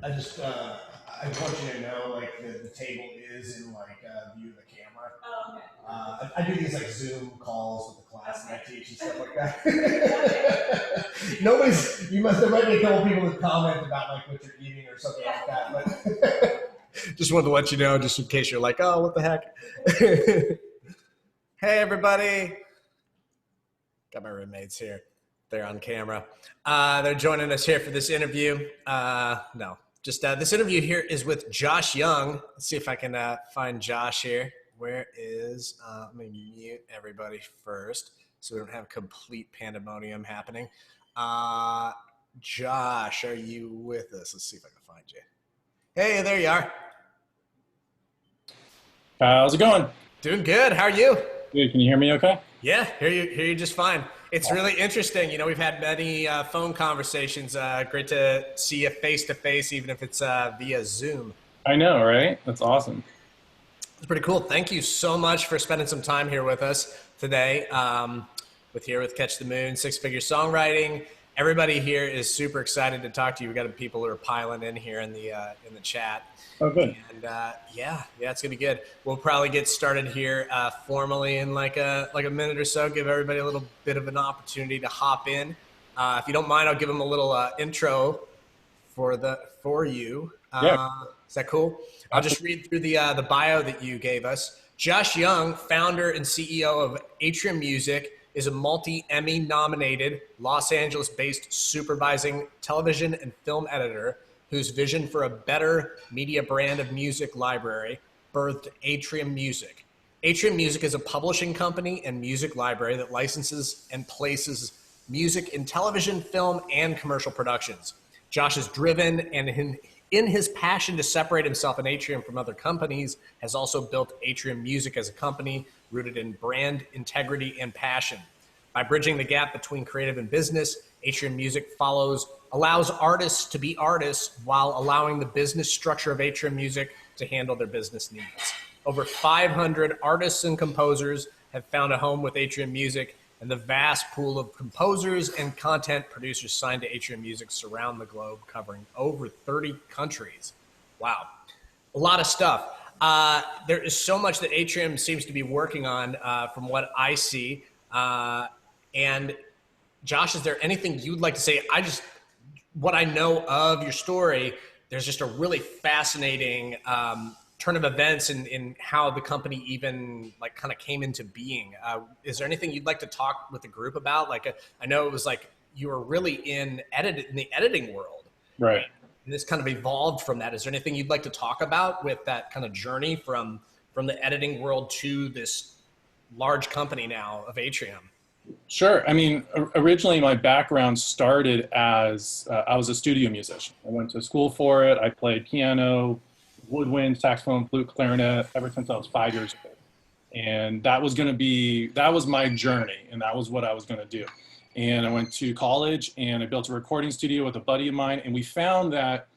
I just I want you to know like the table is in like view of the camera. Oh, okay. I do these like Zoom calls with the class that I teach and stuff like that. There might be a couple people that comment about like what you're eating or something like that, but just wanted to let you know, just in case you're like, oh, what the heck. Hey, everybody. Got my roommates here. They're on camera. They're joining us here for this interview. This interview here is with Josh Young. Let's see if I can find Josh here. Where is, let me mute everybody first so we don't have complete pandemonium happening. Josh, are you with us? Let's see if I can find you. Hey, there you are. How's it going? Doing good. How are you? Good. Can you hear me okay? Yeah, hear you just fine. It's really interesting. You know, we've had many phone conversations. Great to see you face to face, even if it's via Zoom. I know, right? That's awesome. It's pretty cool. Thank you so much for spending some time here with us today. With Catch the Moon, Six Figure Songwriting. Everybody here is super excited to talk to you. We got people who are piling in here in the chat. Oh, good. And yeah, it's gonna be good. We'll probably get started here formally in like a minute or so. Give everybody a little bit of an opportunity to hop in. If you don't mind, I'll give them a little intro for you. Yeah. Is that cool? I'll just read through the bio that you gave us. Josh Young, founder and CEO of Atrium Music, is a multi-Emmy nominated Los Angeles-based supervising television and film editor whose vision for a better media brand of music library birthed Atrium Music. Atrium Music is a publishing company and music library that licenses and places music in television, film, and commercial productions. Josh is driven and in his passion to separate himself and Atrium from other companies, has also built Atrium Music as a company rooted in brand integrity and passion. By bridging the gap between creative and business, Atrium Music allows artists to be artists while allowing the business structure of Atrium Music to handle their business needs. Over 500 artists and composers have found a home with Atrium Music, and the vast pool of composers and content producers signed to Atrium Music surround the globe, covering over 30 countries. Wow, a lot of stuff. There is so much that Atrium seems to be working on from what I see. And Josh, is there anything you'd like to say? What I know of your story, there's just a really fascinating turn of events in how the company even like kind of came into being. Is there anything you'd like to talk with the group about? I know it was like you were really in the editing world, right? And this kind of evolved from that. Is there anything you'd like to talk about with that kind of journey from the editing world to this large company now of Atrium? Sure. I mean, originally my background started as I was a studio musician. I went to school for it. I played piano, woodwind, saxophone, flute, clarinet ever since I was 5 years old. And that was my journey, and that was what I was going to do. And I went to college and I built a recording studio with a buddy of mine, and we found that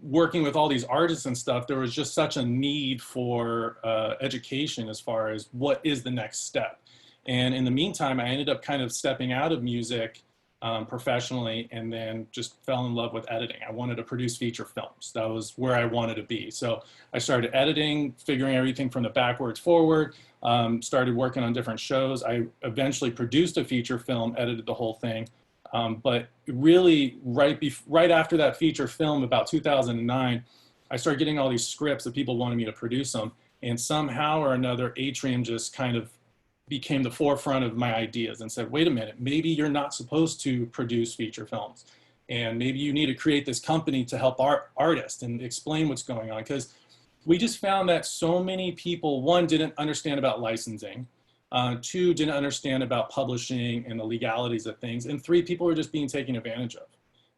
working with all these artists and stuff, there was just such a need for education as far as what is the next step. And in the meantime, I ended up kind of stepping out of music professionally, and then just fell in love with editing. I wanted to produce feature films. That was where I wanted to be. So I started editing, figuring everything from the backwards forward, started working on different shows. I eventually produced a feature film, edited the whole thing. But really, right after that feature film, about 2009, I started getting all these scripts that people wanted me to produce them. And somehow or another, Atrium just kind of became the forefront of my ideas and said, wait a minute, maybe you're not supposed to produce feature films. And maybe you need to create this company to help artists and explain what's going on. Because we just found that so many people, one, didn't understand about licensing. Two, didn't understand about publishing and the legalities of things. And three, people were just being taken advantage of.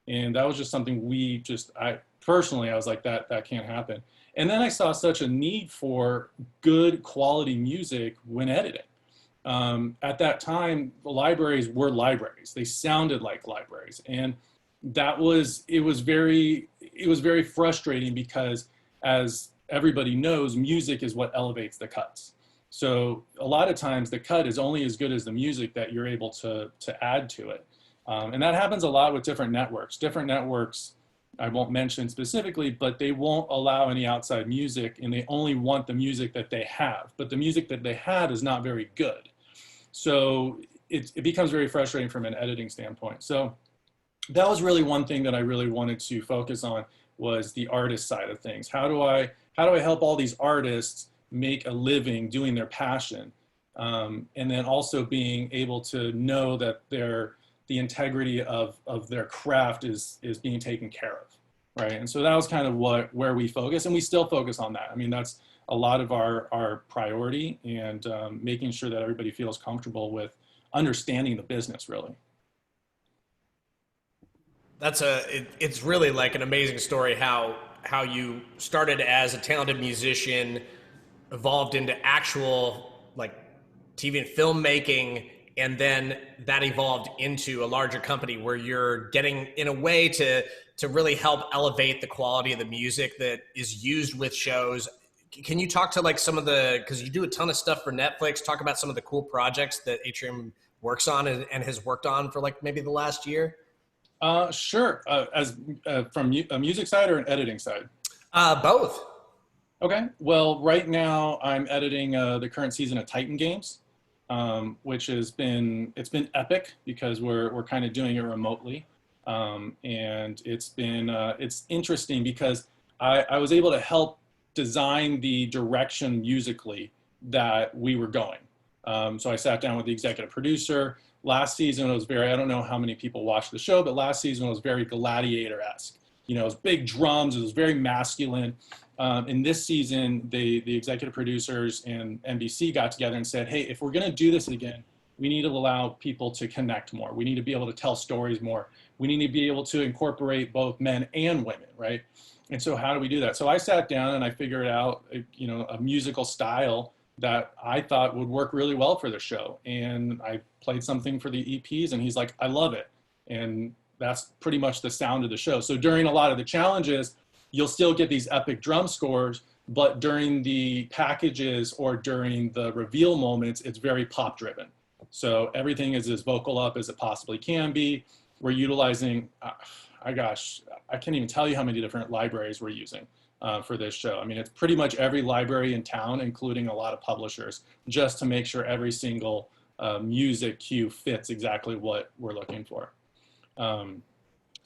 And that was just something I was like, that can't happen. And then I saw such a need for good quality music when editing. At that time, the libraries were libraries. They sounded like libraries. And it was very frustrating because, as everybody knows, music is what elevates the cuts. So a lot of times the cut is only as good as the music that you're able to add to it. And that happens a lot with different networks. Different networks I won't mention specifically, but they won't allow any outside music, and they only want the music that they have. But the music that they have is not very good. So it becomes very frustrating from an editing standpoint. So that was really one thing that I really wanted to focus on, was the artist side of things. How do I help all these artists make a living doing their passion? And then also being able to know that the integrity of their craft is being taken care of, right? And so that was kind of where we focus, and we still focus on that. I mean, that's a lot of our priority, and making sure that everybody feels comfortable with understanding the business, really. It's really like an amazing story how you started as a talented musician, evolved into actual like TV and filmmaking, and then that evolved into a larger company where you're getting in a way to really help elevate the quality of the music that is used with shows. Can you talk to like some of because you do a ton of stuff for Netflix, talk about some of the cool projects that Atrium works on and has worked on for like maybe the last year? Sure. From a music side or an editing side? Both. Okay. Well, right now I'm editing the current season of Titan Games, which it's been epic because we're kind of doing it remotely, and it's interesting because I was able to help design the direction musically that we were going. So I sat down with the executive producer. Last season it was I don't know how many people watched the show, but last season was very Gladiator-esque. You know, it was big drums, it was very masculine. In this season, the executive producers and NBC got together and said, hey, if we're gonna do this again, we need to allow people to connect more. We need to be able to tell stories more. We need to be able to incorporate both men and women, right? And so how do we do that? So I sat down and I figured out, you know, a musical style that I thought would work really well for the show. And I played something for the EPs and he's like, I love it. And that's pretty much the sound of the show. So during a lot of the challenges, you'll still get these epic drum scores, but during the packages or during the reveal moments, it's very pop driven. So everything is as vocal up as it possibly can be. We're utilizing, I can't even tell you how many different libraries we're using for this show. I mean, it's pretty much every library in town, including a lot of publishers, just to make sure every single music cue fits exactly what we're looking for. So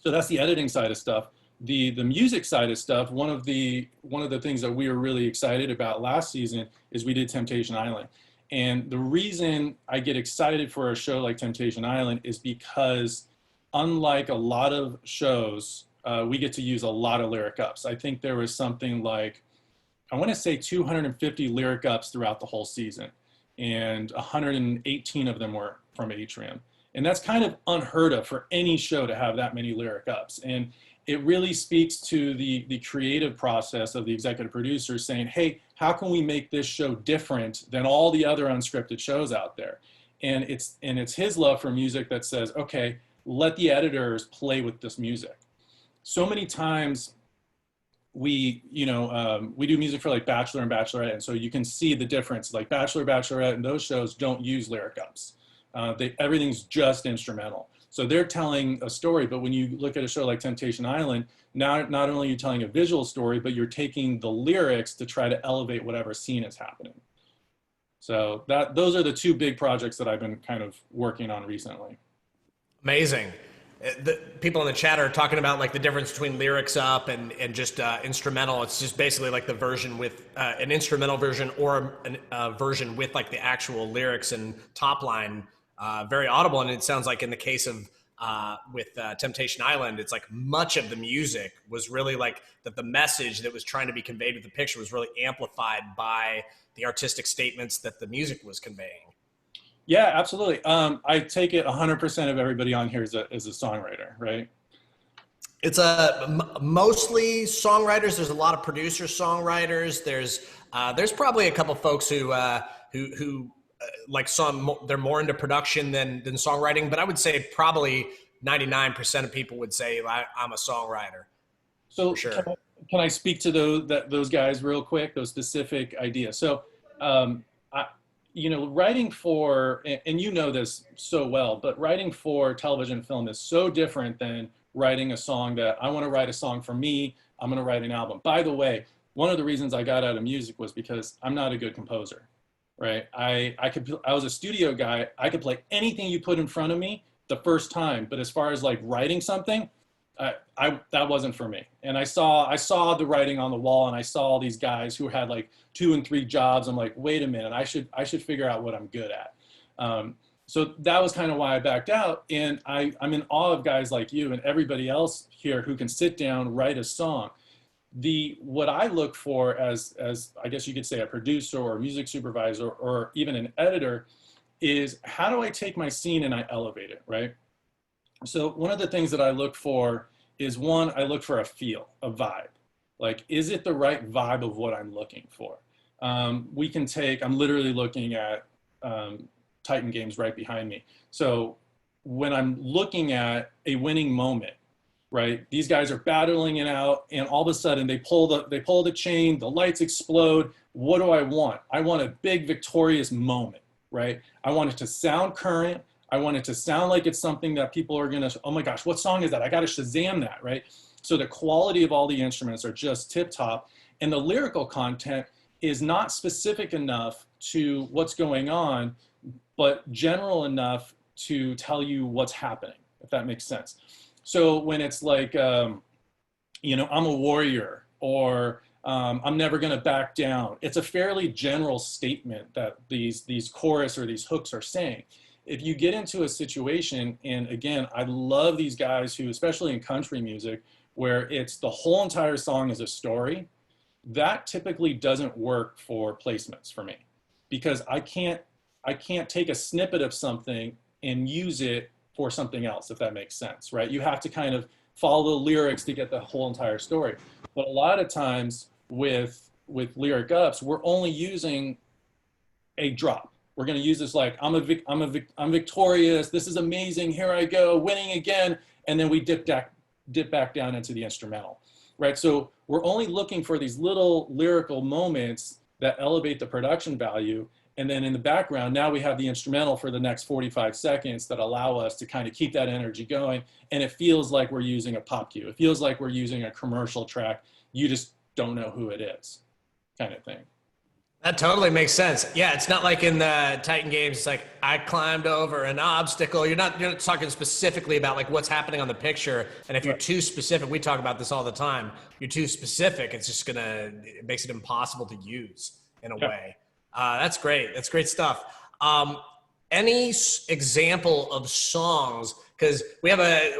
that's the editing side of stuff. The music side of stuff, one of the things that we were really excited about last season is we did Temptation Island. And the reason I get excited for a show like Temptation Island is because unlike a lot of shows, we get to use a lot of lyric ups. I think there was something like, I want to say 250 lyric ups throughout the whole season, and 118 of them were from Atrium. And that's kind of unheard of for any show to have that many lyric ups. And it really speaks to the creative process of the executive producers saying, hey, how can we make this show different than all the other unscripted shows out there? And it's his love for music that says, okay, let the editors play with this music. So many times we do music for like Bachelor and Bachelorette, and so you can see the difference. Like Bachelor, Bachelorette, and those shows don't use lyric ups. Everything's just instrumental. So they're telling a story, but when you look at a show like Temptation Island, not only are you telling a visual story, but you're taking the lyrics to try to elevate whatever scene is happening. So those are the two big projects that I've been kind of working on recently. Amazing. The people in the chat are talking about like the difference between lyrics up and just instrumental. It's just basically like the version with an instrumental version or a version with like the actual lyrics and top line. Very audible, and it sounds like in the case of with Temptation Island, it's like much of the music was really like that the message that was trying to be conveyed with the picture was really amplified by the artistic statements that the music was conveying. Yeah, absolutely. I take it 100% of everybody on here is a songwriter, right? It's mostly songwriters. There's a lot of producer songwriters. There's probably a couple folks who like they're more into production than songwriting, but I would say probably 99% of people would say I'm a songwriter. So sure. Can I speak to those guys real quick, those specific ideas? So, writing for, and you know this so well, but writing for television film is so different than writing a song that I want to write a song for me. I'm going to write an album. By the way, one of the reasons I got out of music was because I'm not a good composer, right? I was a studio guy. I could play anything you put in front of me the first time, but as far as like writing something, that wasn't for me. And I saw the writing on the wall, and I saw all these guys who had like 2 and 3 jobs. I'm like, wait a minute, I should figure out what I'm good at. So that was kind of why I backed out. And I'm in awe of guys like you and everybody else here who can sit down, write a song. What I look for as I guess you could say a producer or a music supervisor or even an editor is, how do I take my scene and I elevate it, right? So one of the things that I look for is, one, I look for a feel, a vibe. Like, is it the right vibe of what I'm looking for? I'm literally looking at Titan Games right behind me. So when I'm looking at a winning moment, right, these guys are battling it out, and all of a sudden they pull the chain, the lights explode. What do I want? I want a big victorious moment, right? I want it to sound current. I want it to sound like it's something that people are gonna, oh my gosh, what song is that? I gotta Shazam that, right? So the quality of all the instruments are just tip top, and the lyrical content is not specific enough to what's going on, but general enough to tell you what's happening, if that makes sense. So when it's like, I'm a warrior, or I'm never gonna back down, it's a fairly general statement that these chorus or these hooks are saying. If you get into a situation, and again, I love these guys who, especially in country music, where it's the whole entire song is a story, that typically doesn't work for placements for me, because I can't take a snippet of something and use it for something else, if that makes sense, right? You have to kind of follow the lyrics to get the whole entire story. But a lot of times with lyric ups, we're only using a drop. We're going to use this like, I'm victorious. This is amazing. Here I go, winning again. And then we dip back down into the instrumental, right? So we're only looking for these little lyrical moments that elevate the production value. And then in the background, now we have the instrumental for the next 45 seconds that allow us to kind of keep that energy going. And it feels like we're using a pop cue. It feels like we're using a commercial track. You just don't know who it is, kind of thing. That totally makes sense. Yeah, it's not like in the Titan Games, it's like, I climbed over an obstacle. You're not talking specifically about like what's happening on the picture. And if you're too specific, we talk about this all the time, you're too specific, it's just it makes it impossible to use in a way. That's great. That's great stuff. Any example of songs, because we have a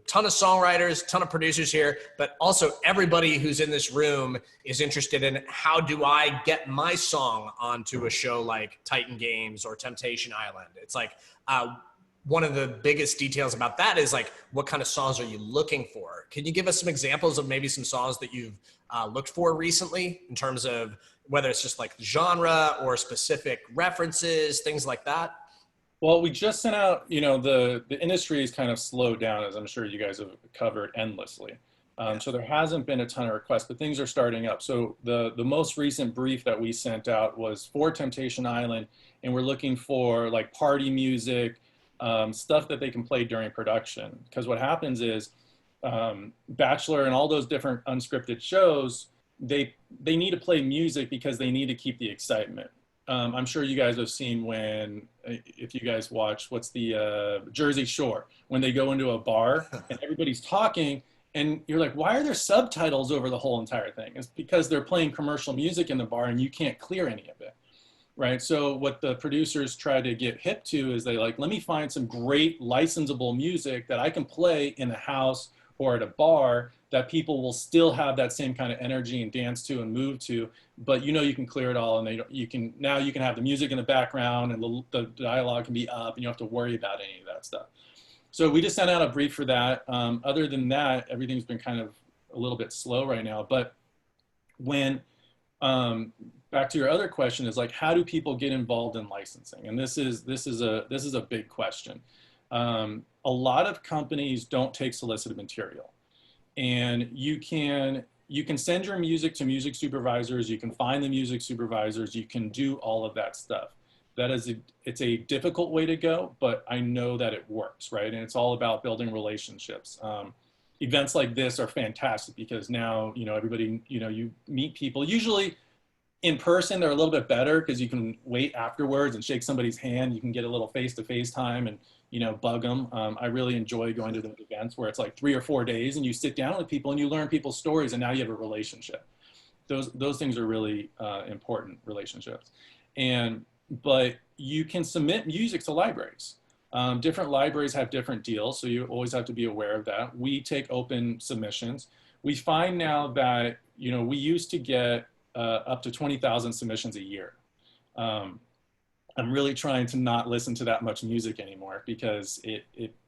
ton of songwriters, ton of producers here, but also everybody who's in this room is interested in, how do I get my song onto a show like Titan Games or Temptation Island? It's like, one of the biggest details about that is like, what kind of songs are you looking for? Can you give us some examples of maybe some songs that you've looked for recently, in terms of whether it's just like genre or specific references, things like that? Well, we just sent out, the industry is kind of slowed down, as I'm sure you guys have covered endlessly. So there hasn't been a ton of requests, but things are starting up. So the most recent brief that we sent out was for Temptation Island, and we're looking for like party music, stuff that they can play during production. Because what happens is, Bachelor and all those different unscripted shows, they need to play music because they need to keep the excitement. I'm sure you guys have seen if you guys watch, what's the Jersey Shore, when they go into a bar and everybody's talking and you're like, why are there subtitles over the whole entire thing? It's because they're playing commercial music in the bar and you can't clear any of it, right? So what the producers try to get hip to is let me find some great licensable music that I can play in the house or at a bar that people will still have that same kind of energy and dance to and move to, but you can clear it all, and you can have the music in the background and the dialogue can be up, and you don't have to worry about any of that stuff. So we just sent out a brief for that. Other than that, everything's been kind of a little bit slow right now. But when back to your other question is like, how do people get involved in licensing? And this is a big question. A lot of companies don't take solicited material. And you can send your music to music supervisors, you can find the music supervisors, you can do all of that stuff. it's a difficult way to go, but I know that it works, right? And it's all about building relationships. Events like this are fantastic because now, everybody, you meet people. Usually in person, they're a little bit better because you can wait afterwards and shake somebody's hand. You can get a little face-to-face time and, bug them. I really enjoy going to those events where it's like 3 or 4 days and you sit down with people and you learn people's stories and now you have a relationship. Those things are really important relationships. But you can submit music to libraries. Different libraries have different deals, so you always have to be aware of that. We take open submissions. We find now that, we used to get up to 20,000 submissions a year. I'm really trying to not listen to that much music anymore because it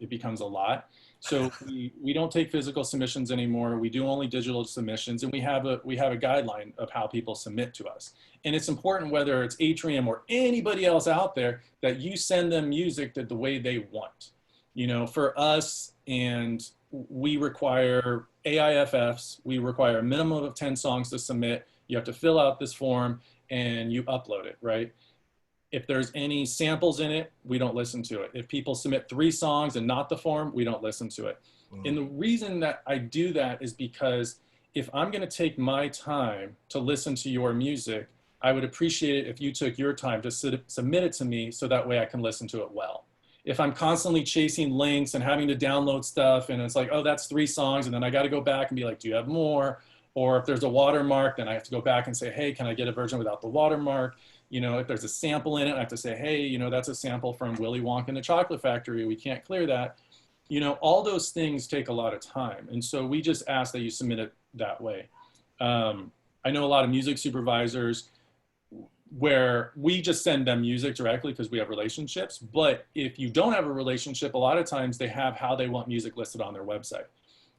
becomes a lot. So we don't take physical submissions anymore. We do only digital submissions, and we have a guideline of how people submit to us. And it's important, whether it's Atrium or anybody else out there, that you send them music the way they want. For us, and we require AIFFs. We require a minimum of 10 songs to submit. You have to fill out this form and you upload it, right? If there's any samples in it, we don't listen to it. If people submit 3 songs and not the form, we don't listen to it. And the reason that I do that is because if I'm going to take my time to listen to your music, I would appreciate it if you took your time to submit it to me so that way I can listen to it well. If I'm constantly chasing links and having to download stuff and it's like, oh, that's 3 songs, and then I got to go back and be like, do you have more? Or if there's a watermark, then I have to go back and say, hey, can I get a version without the watermark? If there's a sample in it, I have to say, hey, that's a sample from Willy Wonka and the Chocolate Factory. We can't clear that. All those things take a lot of time. And so we just ask that you submit it that way. I know a lot of music supervisors where we just send them music directly because we have relationships. But if you don't have a relationship, a lot of times they have how they want music listed on their website.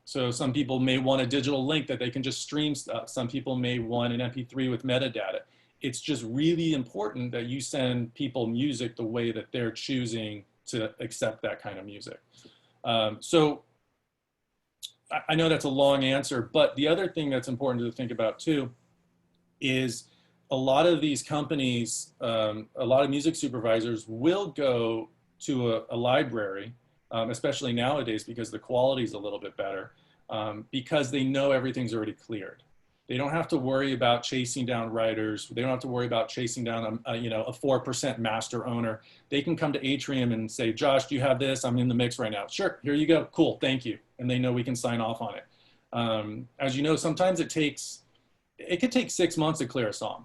So some people may want a digital link that they can just stream stuff. Some people may want an MP3 with metadata. It's just really important that you send people music the way that they're choosing to accept that kind of music. So I know that's a long answer, but the other thing that's important to think about too is a lot of these companies, a lot of music supervisors will go to a library, especially nowadays because the quality is a little bit better, because they know everything's already cleared. They don't have to worry about chasing down writers. They don't have to worry about chasing down a 4% master owner. They can come to Atrium and say, Josh, do you have this? I'm in the mix right now. Sure, here you go. Cool, thank you. And they know we can sign off on it. As you know, sometimes it could take 6 months to clear a song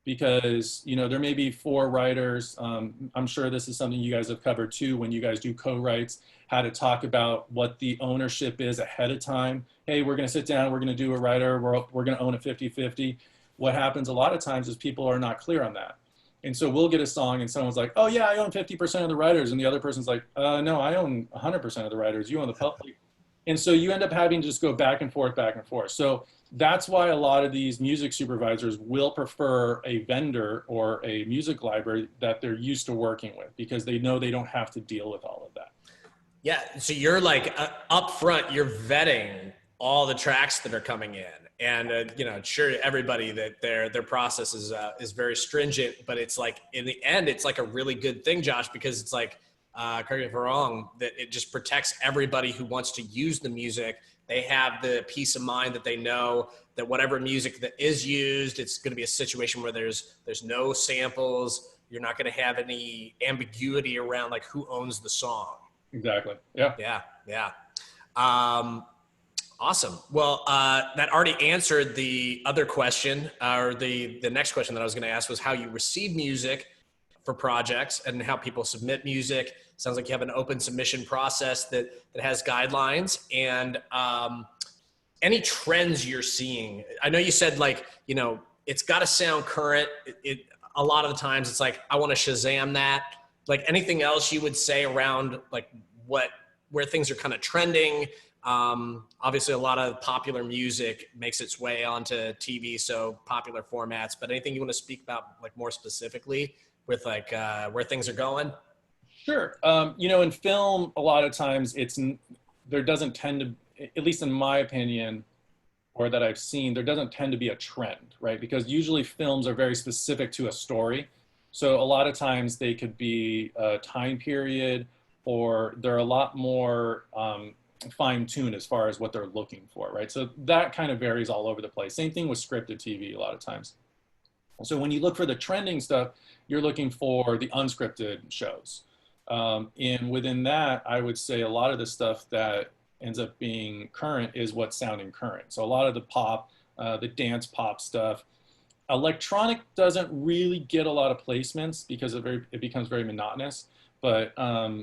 because, there may be 4 writers. I'm sure this is something you guys have covered too when you guys do co-writes, how to talk about what the ownership is ahead of time. Hey, we're going to sit down, we're going to do a writer, we're going to own a 50-50. What happens a lot of times is people are not clear on that. And so we'll get a song and someone's like, oh yeah, I own 50% of the writers. And the other person's like, no, I own 100% of the writers. You own the public. And so you end up having to just go back and forth, back and forth. So that's why a lot of these music supervisors will prefer a vendor or a music library that they're used to working with because they know they don't have to deal with all of that. Yeah, so you're like up front, you're vetting all the tracks that are coming in, and sure, everybody that their process is very stringent, but it's like in the end, it's like a really good thing, Josh, because it's like, correct me if I'm wrong, that it just protects everybody who wants to use the music. They have the peace of mind that they know that whatever music that is used, it's going to be a situation where there's no samples. You're not going to have any ambiguity around like who owns the song. Exactly. Yeah. Yeah. Awesome. Well, that already answered the other question, or the next question that I was going to ask was how you receive music for projects and how people submit music. Sounds like you have an open submission process that has guidelines, and any trends you're seeing. I know you said it's got to sound current. A lot of the times it's like, I want to Shazam that. Like anything else you would say around like where things are kind of trending? Obviously a lot of popular music makes its way onto TV, so popular formats, but anything you want to speak about like more specifically with like where things are going? Sure. In film, a lot of times there doesn't tend to, at least in my opinion, or that I've seen, there doesn't tend to be a trend, right? Because usually films are very specific to a story. So a lot of times they could be a time period, or they're a lot more fine-tuned as far as what they're looking for, right? So that kind of varies all over the place. Same thing with scripted TV a lot of times. So when you look for the trending stuff, you're looking for the unscripted shows. And within that, I would say a lot of the stuff that ends up being current is what's sounding current. So a lot of the pop, the dance pop stuff. Electronic doesn't really get a lot of placements because it becomes very monotonous, but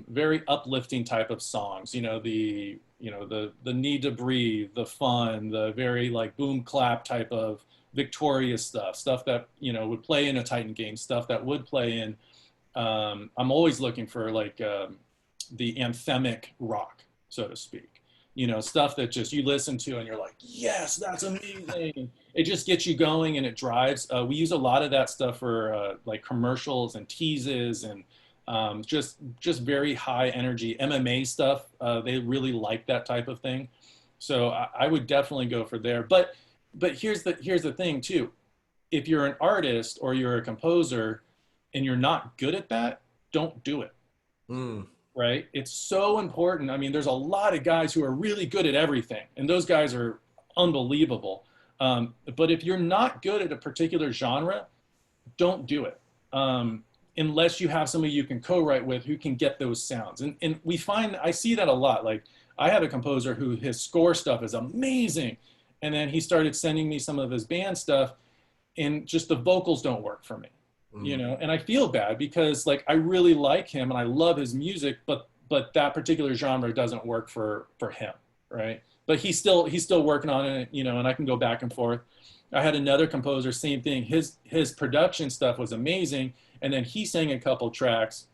very uplifting type of songs. The need to breathe, the fun, the very like boom clap type of victorious stuff that would play in a Titan game, stuff that would play in. I'm always looking for like the anthemic rock, so to speak. Stuff that just you listen to and you're like, yes, that's amazing. It just gets you going and it drives. We use a lot of that stuff for like commercials and teases and just very high energy MMA stuff. They really like that type of thing. So I would definitely go for there. But here's the thing too. If you're an artist or you're a composer and you're not good at that, don't do it. Right? It's so important. I mean, there's a lot of guys who are really good at everything, and those guys are unbelievable. But if you're not good at a particular genre, don't do it. Unless you have somebody you can co-write with who can get those sounds. And I see that a lot. Like I have a composer who his score stuff is amazing. And then he started sending me some of his band stuff and just the vocals don't work for me. And I feel bad because like I really like him and I love his music, but that particular genre doesn't work for him, right? But he's still working on it, and I can go back and forth. I had another composer, same thing. His production stuff was amazing, and then he sang a couple tracks,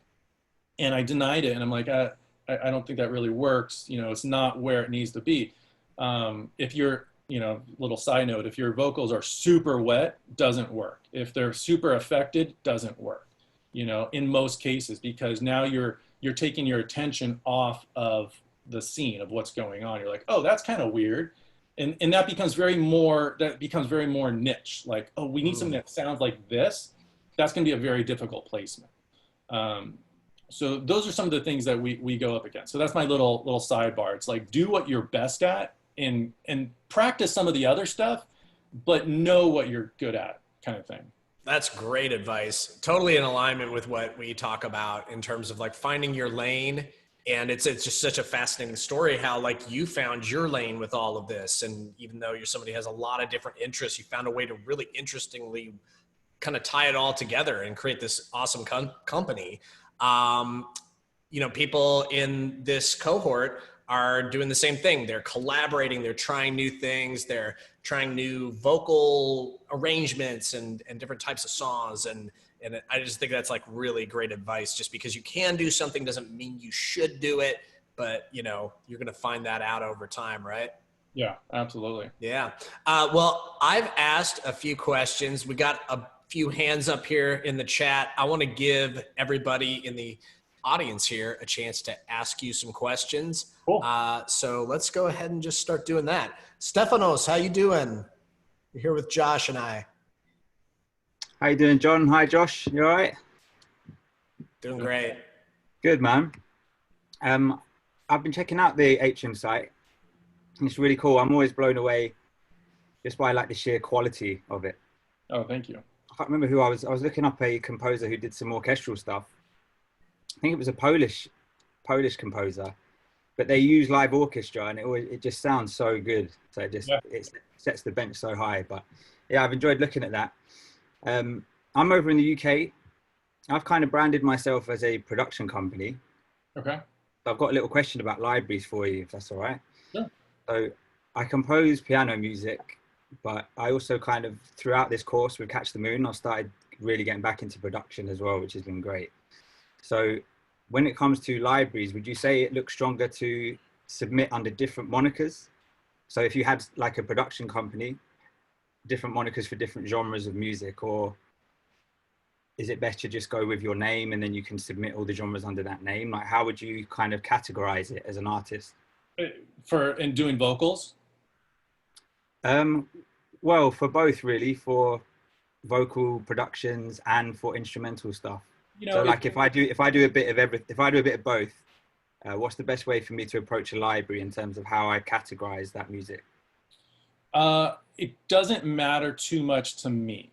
and I denied it, and I'm like, I don't think that really works. It's not where it needs to be. If you're little side note, if your vocals are super wet, doesn't work. If they're super affected, doesn't work, in most cases, because now you're taking your attention off of the scene of what's going on. You're like, oh, that's kind of weird. And that becomes very more niche. Like, oh, we need something that sounds like this. That's going to be a very difficult placement. So those are some of the things that we go up against. So that's my little sidebar. It's like, do what you're best at and practice some of the other stuff, but know what you're good at, kind of thing. That's great advice. Totally in alignment with what we talk about in terms of like finding your lane. And it's just such a fascinating story how like you found your lane with all of this. And even though you're somebody who has a lot of different interests, you found a way to really interestingly kind of tie it all together and create this awesome company. People in this cohort are doing the same thing. They're collaborating, they're trying new things, they're trying new vocal arrangements and different types of songs. And I just think that's like really great advice. Just because you can do something doesn't mean you should do it, but you're going to find that out over time, right? Yeah, absolutely. Yeah. Well, I've asked a few questions. We got a few hands up here in the chat. I want to give everybody in the audience here a chance to ask you some questions. Cool. So let's go ahead and just start doing that. Stefanos, how you doing? You're here with Josh and I. How you doing, John? Hi, Josh. You all right? Doing great. Good, man. I've been checking out the Atrium site. It's really cool. I'm always blown away just by like the sheer quality of it. Oh, thank you. I can't remember who I was looking up a composer who did some orchestral stuff. I think it was a Polish composer, but they use live orchestra and it just sounds so good. So it sets the bench so high. But yeah, I've enjoyed looking at that. I'm over in the UK. I've kind of branded myself as a production company. Okay. So I've got a little question about libraries for you, if that's all right. Sure. So I compose piano music, but I also kind of, throughout this course with Catch the Moon, I've started really getting back into production as well, which has been great. So when it comes to libraries, would you say it looks stronger to submit under different monikers? So if you had like a production company, different monikers for different genres of music, or is it best to just go with your name and then you can submit all the genres under that name? Like, how would you kind of categorize it as an artist? In doing vocals? Well, for both really, for vocal productions and for instrumental stuff? You know, So like if I do a bit of if I do a bit of both, what's the best way for me to approach a library in terms of how I categorize that music? it doesn't matter too much to me.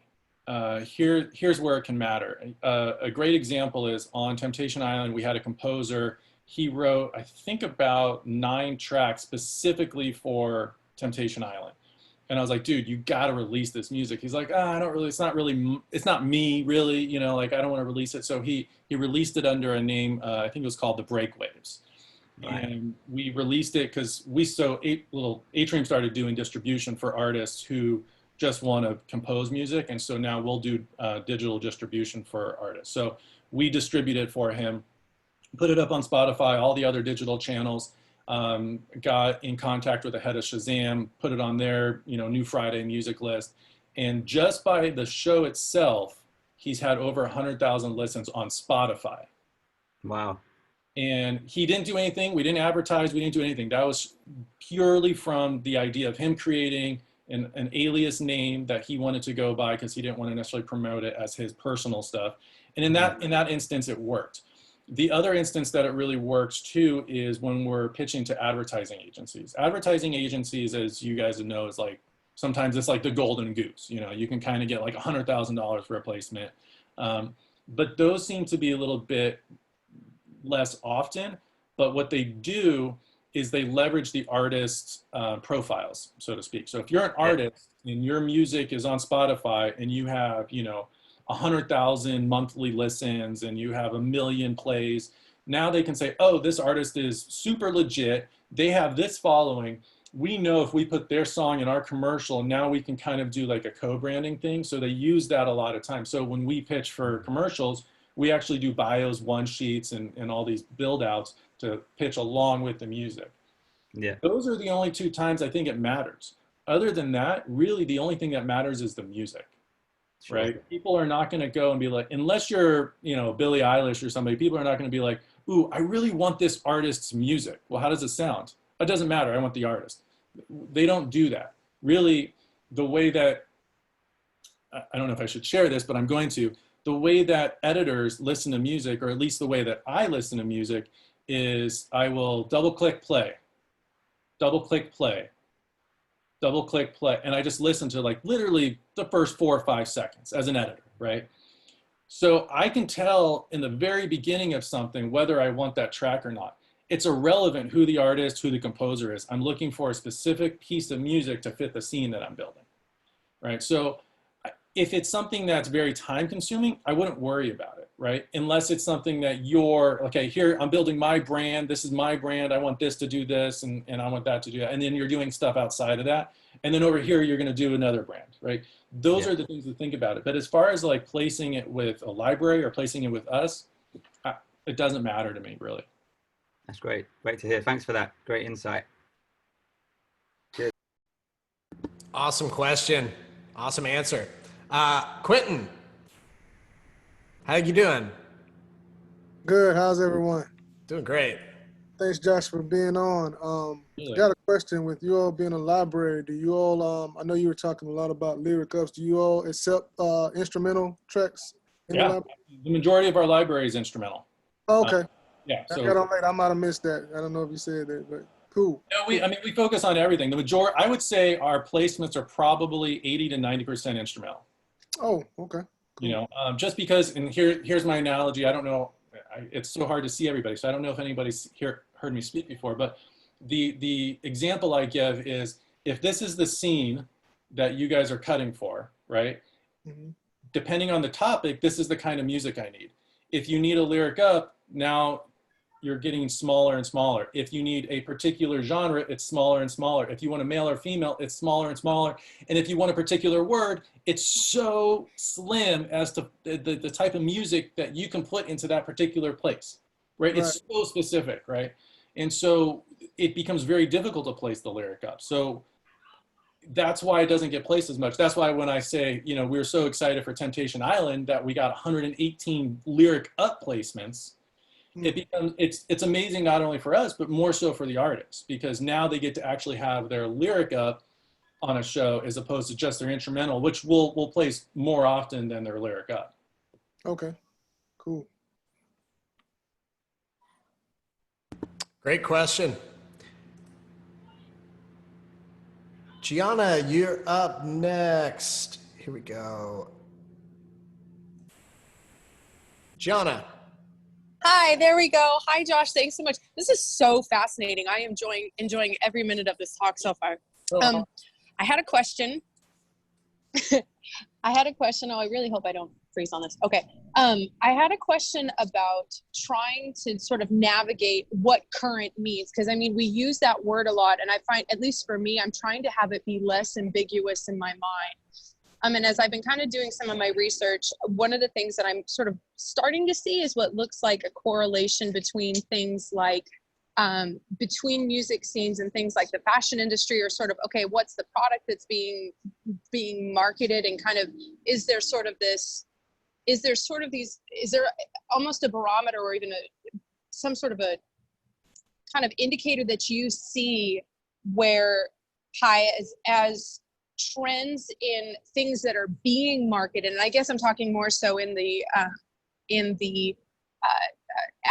Here's where it can matter. A great example is on Temptation Island, we had a composer. He wrote, I think, about 9 tracks specifically for Temptation Island. And I was like, dude, you got to release this music. He's like, I don't really, it's not me really, you know, like I don't want to release it. So he released it under a name, I think it was called The Breakwaves. Right. And we released it because Atrium started doing distribution for artists who just want to compose music. And so now we'll do digital distribution for artists. So we distribute it for him, put it up on Spotify, all the other digital channels, got in contact with the head of Shazam, put it on their, you know, New Friday music list. And just by the show itself, he's had over 100,000 listens on Spotify. Wow. And he didn't do anything. We didn't advertise. We didn't do anything. That was purely from the idea of him creating an alias name that he wanted to go by because he didn't want to necessarily promote it as his personal stuff. And in that instance, it worked. The other instance that it really works too is when we're pitching to advertising agencies. Advertising agencies, as you guys know, is like, sometimes it's like the golden goose. You know, you can kind of get like $100,000 for a placement. But those seem to be a little bit less often, but what they do is they leverage the artist's profiles, so to speak. So if you're an artist and your music is on Spotify and you have, you know, 100,000 monthly listens and you have 1 million plays, now they can say, oh, this artist is super legit. They have this following. We know if we put their song in our commercial, now we can kind of do like a co-branding thing. So they use that a lot of times. So when we pitch for commercials, we actually do bios, one sheets, and all these build outs to pitch along with the music. Yeah. Those are the only 2 times I think it matters. Other than that, really the only thing that matters is the music, Sure. right? People are not going to go and be like, unless you're, you know, Billie Eilish or somebody, people are not going to be like, ooh, I really want this artist's music. Well, how does it sound? It doesn't matter. I want the artist. They don't do that. Really, the way that, I don't know if I should share this, but I'm going to. The way that editors listen to music, or at least the way that I listen to music, is I will double-click play, double-click play, double-click play, and I just listen to like literally the first 4 or 5 seconds as an editor, right? So I can tell in the very beginning of something whether I want that track or not. It's irrelevant who the artist, who the composer is. I'm looking for a specific piece of music to fit the scene that I'm building, right? So if it's something that's very time consuming, I wouldn't worry about it, right? Unless it's something that you're, okay, here, I'm building my brand. This is my brand. I want this to do this, and I want that to do that. And then you're doing stuff outside of that. And then over here, you're going to do another brand, right? Those are the things to think about it. But as far as like placing it with a library or placing it with us, it doesn't matter to me, really. That's great. Great to hear. Thanks for that. Great insight. Cheers. Awesome question. Awesome answer. Quentin, how you doing? Good. How's everyone? Doing great. Thanks, Josh, for being on. Really? Got a question. With you all being a library, do you all? I know you were talking a lot about lyric ups. Do you all accept instrumental tracks? Yeah, the majority of our library is instrumental. Oh, okay. Yeah. I So got on late. I might have missed that. I don't know if you said that, but cool. no, we focus on everything. The majority, I would say, our placements are probably 80 to 90% instrumental. Oh, okay. You know, just because, and here's my analogy. I don't know, it's so hard to see everybody, so I don't know if anybody's heard me speak before, but the example I give is, if this is the scene that you guys are cutting for, right? Mm-hmm. Depending on the topic, this is the kind of music I need. If you need a lyric up, now you're getting smaller and smaller. If you need a particular genre, it's smaller and smaller. If you want a male or female, it's smaller and smaller. And if you want a particular word, it's so slim as to the type of music that you can put into that particular place, right? It's so specific, right? And so it becomes very difficult to place the lyric up. So that's why it doesn't get placed as much. That's why when I say, you know, we were so excited for Temptation Island that we got 118 lyric up placements, it becomes, it's amazing not only for us, but more so for the artists, because now they get to actually have their lyric up on a show as opposed to just their instrumental, which we'll play more often than their lyric up. Okay, cool. Great question. Gianna, you're up next. Here we go. Gianna. Hi, there we go. Hi, Josh. Thanks so much. This is so fascinating. I am enjoying every minute of this talk so far. I had a question. I had a question. Oh, I really hope I don't freeze on this. Okay. I had a question about trying to sort of navigate what current means. Because, I mean, we use that word a lot. And I find, at least for me, I'm trying to have it be less ambiguous in my mind. And as I've been kind of doing some of my research, one of the things that I'm sort of starting to see is what looks like a correlation between things like between music scenes and things like the fashion industry, or sort of, okay, what's the product that's being marketed, and kind of, is there almost a barometer, or even some sort of a kind of indicator that you see where as trends in things that are being marketed, and I guess I'm talking more so in the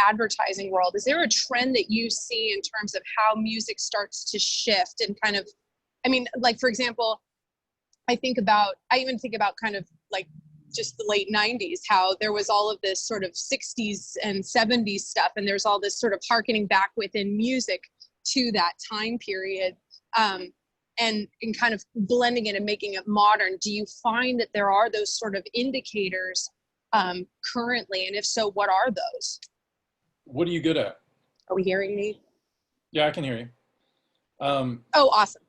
advertising world, is there a trend that you see in terms of how music starts to shift and kind of, I mean, like, for example, I even think about kind of like just the late 90s, how there was all of this sort of 60s and 70s stuff, and there's all this sort of harkening back within music to that time period, and kind of blending it and making it modern. Do you find that there are those sort of indicators currently? And if so, what are those? What are you good at? Are we hearing me? Yeah, I can hear you. Oh, awesome.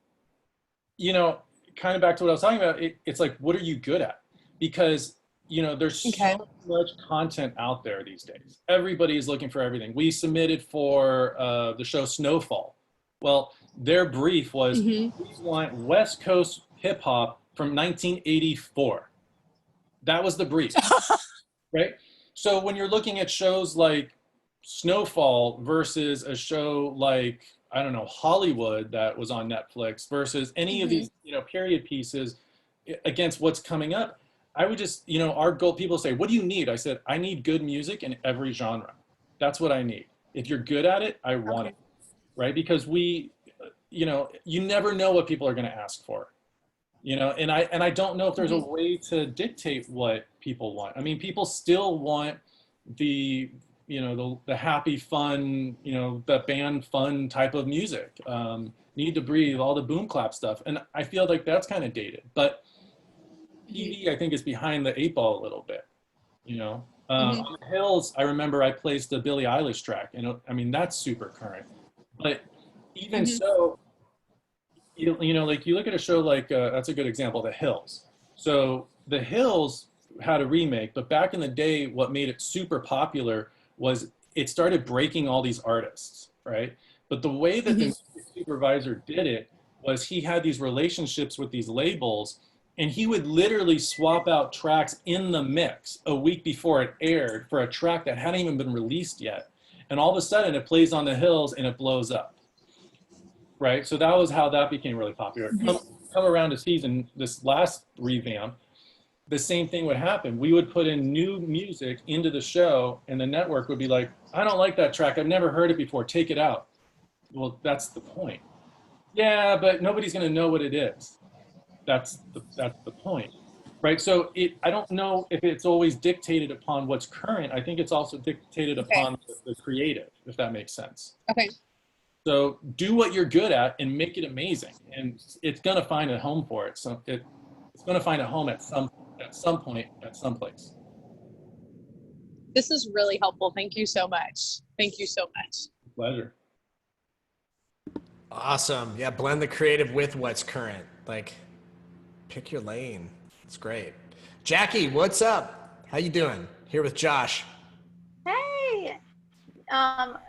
You know, kind of back to what I was talking about, it's like, what are you good at? Because, you know, there's so much content out there these days. Everybody is looking for everything. We submitted for the show Snowfall. Well, their brief was, we want West Coast hip hop from 1984. That was the brief, right? So when you're looking at shows like Snowfall versus a show like, I don't know, Hollywood that was on Netflix versus any of these, you know, period pieces against what's coming up, I would just, you know, our goal, people say, what do you need? I said, I need good music in every genre. That's what I need. If you're good at it, I want it, right? Because we, you know, you never know what people are going to ask for, you know, and I don't know if there's a way to dictate what people want. I mean, people still want the, you know, the happy, fun, you know, the band fun type of music, Need to Breathe, all the boom clap stuff. And I feel like that's kind of dated, but TV, I think, is behind the 8 ball a little bit, you know. On the Hills, I remember I placed the Billie Eilish track, and I mean, that's super current. But even so, you know, like you look at a show like, that's a good example, The Hills. So The Hills had a remake, but back in the day, what made it super popular was it started breaking all these artists, right? But the way that the supervisor did it was he had these relationships with these labels, and he would literally swap out tracks in the mix a week before it aired for a track that hadn't even been released yet. And all of a sudden it plays on The Hills and it blows up, right? So that was how that became really popular. Come around a season, this last revamp, the same thing would happen. We would put in new music into the show, and the network would be like, I don't like that track. I've never heard it before. Take it out. Well, that's the point. Yeah, but nobody's going to know what it is. That's the point, right? So I don't know if it's always dictated upon what's current. I think it's also dictated upon the creative, if that makes sense. Okay. So do what you're good at and make it amazing, and it's going to find a home for it. So it's going to find a home at some point, at some place. This is really helpful. Thank you so much. Thank you so much. Pleasure. Awesome. Yeah, blend the creative with what's current. Like, pick your lane. It's great. Jackie, what's up? How you doing? Here with Josh. Hey,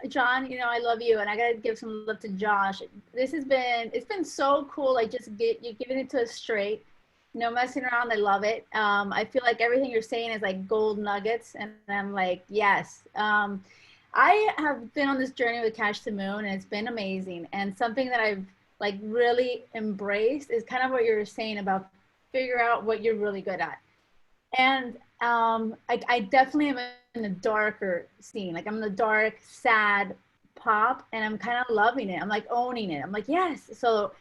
John, you know, I love you, and I gotta give some love to Josh. It's been so cool. Like, you're giving it to us straight. No messing around. I love it. I feel like everything you're saying is like gold nuggets, and I'm like, yes. I have been on this journey with Cash the Moon, and it's been amazing. And something that I've like really embraced is kind of what you're saying about figure out what you're really good at. And I definitely am in the darker scene. Like I'm in the dark, sad pop, and I'm kind of loving it. I'm like owning it. I'm like, yes. So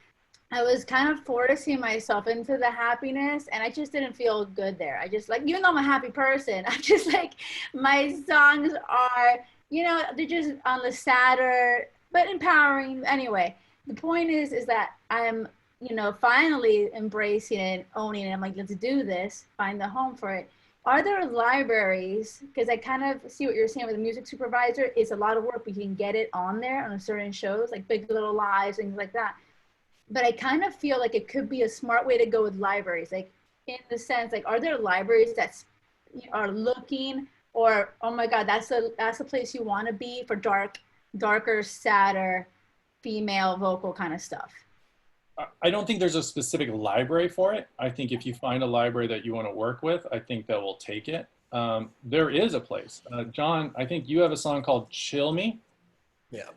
I was kind of forcing myself into the happiness, and I just didn't feel good there. I just like, even though I'm a happy person, I'm just like, my songs are, you know, they're just on the sadder, but empowering. Anyway, the point is that I'm, you know, finally embracing it, owning it. I'm like, let's do this, find the home for it. Are there libraries, because I kind of see what you're saying with the music supervisor, it's a lot of work, but you can get it on there on certain shows, like Big Little Lies, things like that. But I kind of feel like it could be a smart way to go with libraries, like in the sense, like, are there libraries that are looking, or, oh my God, that's a place you want to be for darker, sadder, female vocal kind of stuff? I don't think there's a specific library for it. I think if you find a library that you want to work with, I think that will take it. There is a place. John, I think you have a song called Chill Me. Yeah.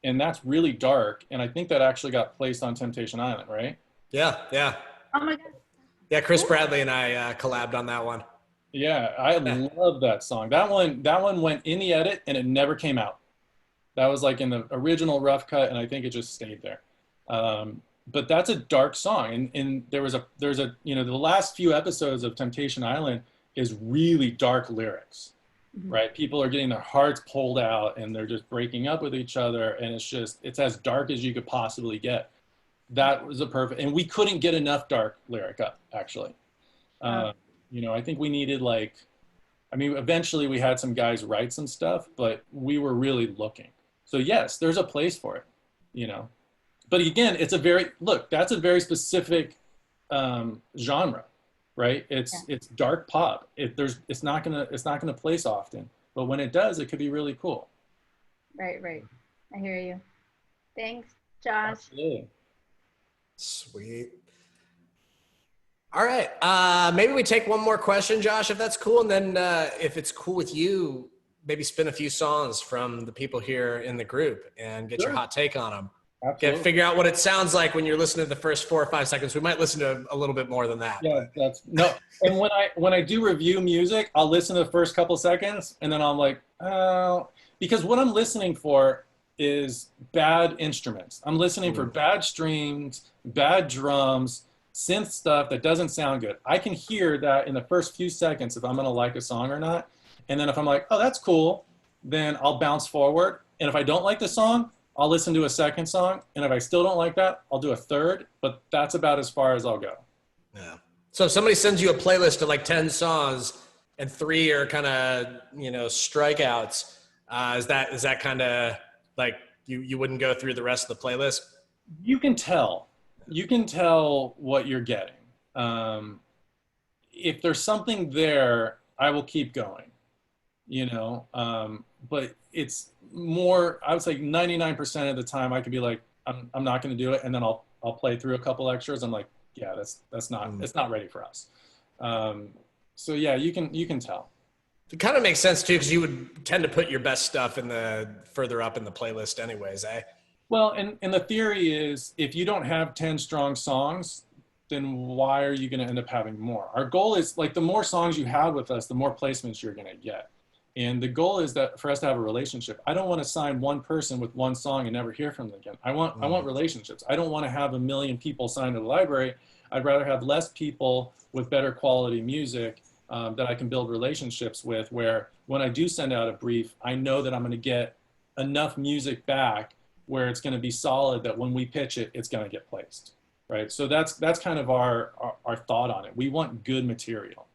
And that's really dark. And I think that actually got placed on Temptation Island, right? Yeah, yeah. Oh my God. Yeah, Chris Bradley and I collabed on that one. Yeah, I love that song. That one went in the edit and it never came out. That was like in the original rough cut, and I think it just stayed there. But that's a dark song, and there's a you know, the last few episodes of Temptation Island is really dark lyrics, right? People are getting their hearts pulled out and they're just breaking up with each other, and it's as dark as you could possibly get. That was a perfect, and we couldn't get enough dark lyric up, actually. You know, I think we needed eventually we had some guys write some stuff, but we were really looking. So yes, there's a place for it, you know. But again, that's a very specific genre, right? It's dark pop. It's not gonna place often, but when it does, it could be really cool. Right. I hear you. Thanks, Josh. Absolutely. Sweet. All right. Maybe we take one more question, Josh, if that's cool. And then if it's cool with you, maybe spin a few songs from the people here in the group and get your hot take on them. Absolutely. Figure out what it sounds like when you're listening to the first 4 or 5 seconds. We might listen to a little bit more than that. Yeah, and when I do review music, I'll listen to the first couple seconds and then I'm like, oh, because what I'm listening for is bad instruments. I'm listening for bad strings, bad drums, synth stuff that doesn't sound good. I can hear that in the first few seconds if I'm gonna like a song or not. And then if I'm like, oh, that's cool, then I'll bounce forward. And if I don't like the song, I'll listen to a second song, and if I still don't like that, I'll do a third, but that's about as far as I'll go. Yeah. So if somebody sends you a playlist of like 10 songs and 3 are kind of, you know, strikeouts, is that kind of like you wouldn't go through the rest of the playlist? You can tell what you're getting. If there's something there, I will keep going, you know, but it's more, I would say 99% of the time I could be like, I'm not going to do it. And then I'll play through a couple extras. I'm like, yeah, it's not ready for us. So yeah, you can tell. It kind of makes sense too, because you would tend to put your best stuff in the further up in the playlist anyways, eh? Well, and the theory is if you don't have 10 strong songs, then why are you going to end up having more? Our goal is like the more songs you have with us, the more placements you're going to get. And the goal is that for us to have a relationship. I don't want to sign one person with one song and never hear from them again. I want relationships. I don't want to have 1 million people signed to the library. I'd rather have less people with better quality music that I can build relationships with, where when I do send out a brief, I know that I'm going to get enough music back where it's going to be solid that when we pitch it, it's going to get placed, right? So that's kind of our thought on it. We want good material.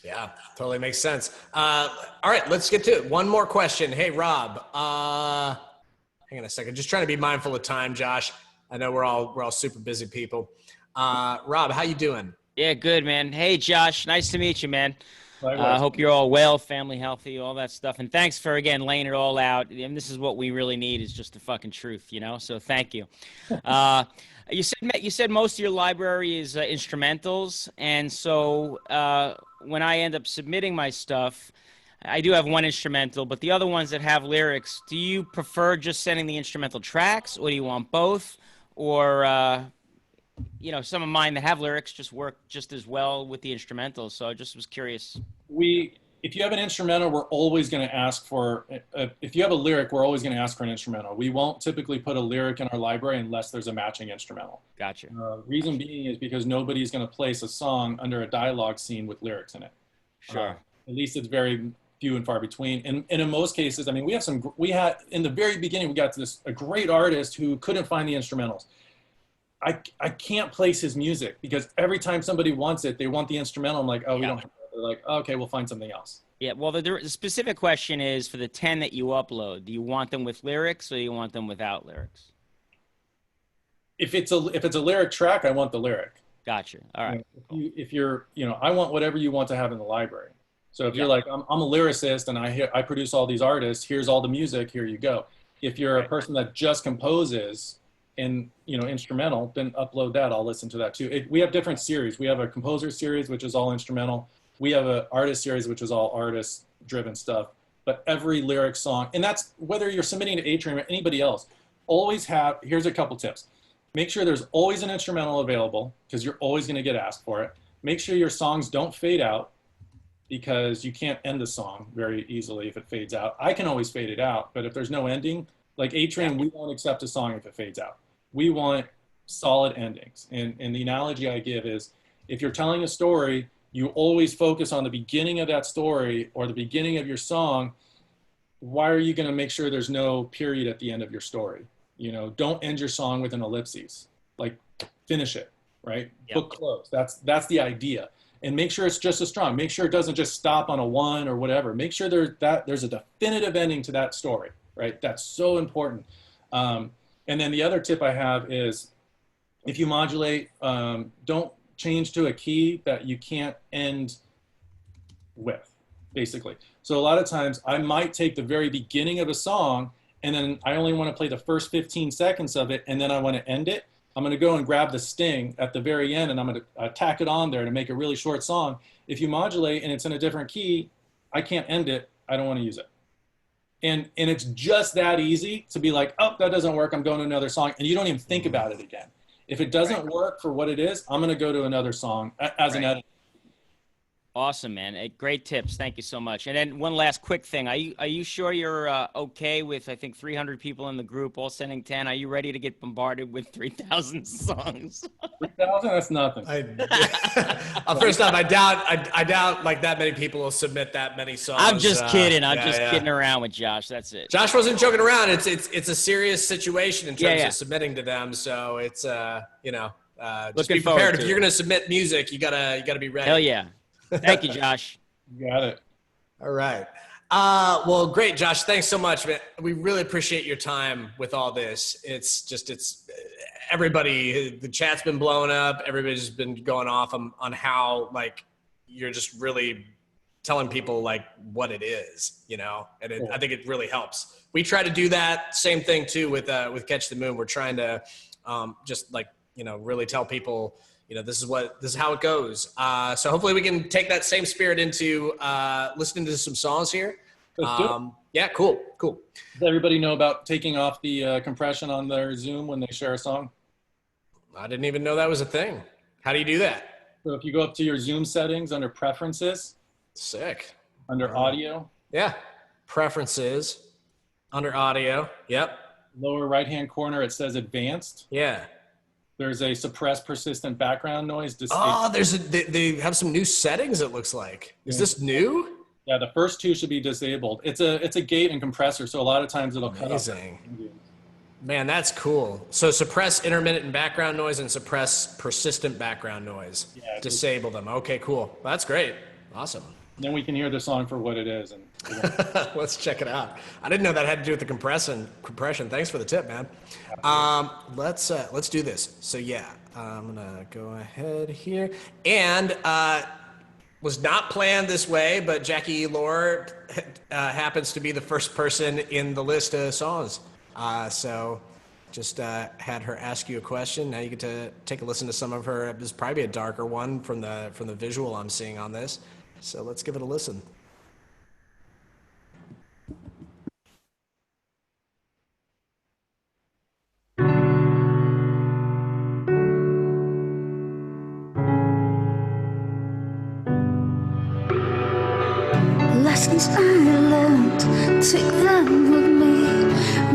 Yeah, totally makes sense. All right, let's get to it. One more question. Hey, Rob, hang on a second. Just trying to be mindful of time, Josh. I know we're all super busy people. Rob, how you doing? Yeah, good, man. Hey, Josh, nice to meet you, man. I hope you're all well, family healthy, all that stuff. And thanks for, again, laying it all out. And this is what we really need, is just the fucking truth, you know? So thank you. You said most of your library is instrumentals. And so when I end up submitting my stuff, I do have one instrumental, but the other ones that have lyrics, do you prefer just sending the instrumental tracks, or do you want both? or some of mine that have lyrics just work just as well with the instrumentals. So I just was curious. If you have an instrumental, we're always going to ask for, if you have a lyric, we're always going to ask for an instrumental. We won't typically put a lyric in our library unless there's a matching instrumental. Gotcha. Reason being is because nobody's going to place a song under a dialogue scene with lyrics in it. Sure. At least it's very few and far between. And in most cases, I mean, we had, in the very beginning, we got to a great artist who couldn't find the instrumentals. I can't place his music because every time somebody wants it, they want the instrumental. I'm like, oh, we don't have it. They're like, okay, we'll find something else. Yeah, well, the specific question is for the 10 that you upload, do you want them with lyrics or do you want them without lyrics? If it's a lyric track, I want the lyric. Gotcha. All right. If you're, I want whatever you want to have in the library. So if you're like, I'm a lyricist and I produce all these artists, here's all the music, here you go. If you're a person that just composes and, instrumental, then upload that. I'll listen to that too. We have different series. We have a composer series, which is all instrumental. We have an artist series, which is all artist driven stuff. But every lyric song, and that's whether you're submitting to Atrium or anybody else, here's a couple tips. Make sure there's always an instrumental available because you're always going to get asked for it. Make sure your songs don't fade out because you can't end the song very easily if it fades out. I can always fade it out, but if there's no ending, like Atrium, we won't accept a song if it fades out. We want solid endings. And the analogy I give is if you're telling a story, you always focus on the beginning of that story or the beginning of your song. Why are you going to make sure there's no period at the end of your story? Don't end your song with an ellipses. Like, finish it, right? Yep. Book close. That's the idea. And make sure it's just as strong. Make sure it doesn't just stop on a 1 or whatever. Make sure there's a definitive ending to that story, right? That's so important. And then the other tip I have is if you modulate, don't change to a key that you can't end with, basically. So a lot of times I might take the very beginning of a song and then I only want to play the first 15 seconds of it and then I want to end it. I'm going to go and grab the sting at the very end and I'm going to tack it on there to make a really short song. If you modulate and it's in a different key, I can't end it. I don't want to use it. And it's just that easy to be like, oh, that doesn't work. I'm going to another song. And you don't even think about it again. If it doesn't work for what it is, I'm going to go to another song as an editor. Awesome, man. Great tips. Thank you so much. And then one last quick thing. Are you sure you're okay with, I think, 300 people in the group all sending 10? Are you ready to get bombarded with 3,000 songs? 3,000? That's nothing. First off, I doubt like that many people will submit that many songs. I'm just kidding. I'm just kidding around with Josh. That's it. Josh wasn't joking around. It's a serious situation in terms of submitting to them. So it's just be prepared. If you're going to submit music, you gotta be ready. Hell yeah. Thank you, Josh. You got it. All right. Well, great, Josh. Thanks so much, man. We really appreciate your time with all this. It's everybody, the chat's been blowing up. Everybody's been going off on how, like, you're just really telling people, like, what it is, and I think it really helps. We try to do that same thing too with Catch the Moon. We're trying to just like, really tell people, this is how it goes. So hopefully we can take that same spirit into listening to some songs here. Yeah, cool. Does everybody know about taking off the compression on their Zoom when they share a song? I didn't even know that was a thing. How do you do that? So if you go up to your Zoom settings under preferences. Sick. Under audio. Yeah. Preferences. Under audio. Yep. Lower right-hand corner, it says advanced. Yeah. There's a suppressed persistent background noise. They have some new settings, it looks like. Is this new? Yeah, the first two should be disabled. It's a gate and compressor, so a lot of times it'll cut off. Man, that's cool. So suppress intermittent and background noise and suppress persistent background noise. Yeah, disable them. Okay, cool. That's great. Awesome. Then we can hear the song for what it is. And let's check it out. I didn't know that had to do with the compression. Thanks for the tip, man. Let's do this. So yeah, I'm gonna go ahead here. And was not planned this way, but Jackie Lore happens to be the first person in the list of songs. So just had her ask you a question. Now you get to take a listen to some of her. This is probably a darker one from the visual I'm seeing on this. So let's give it a listen. Since I left, take them with me.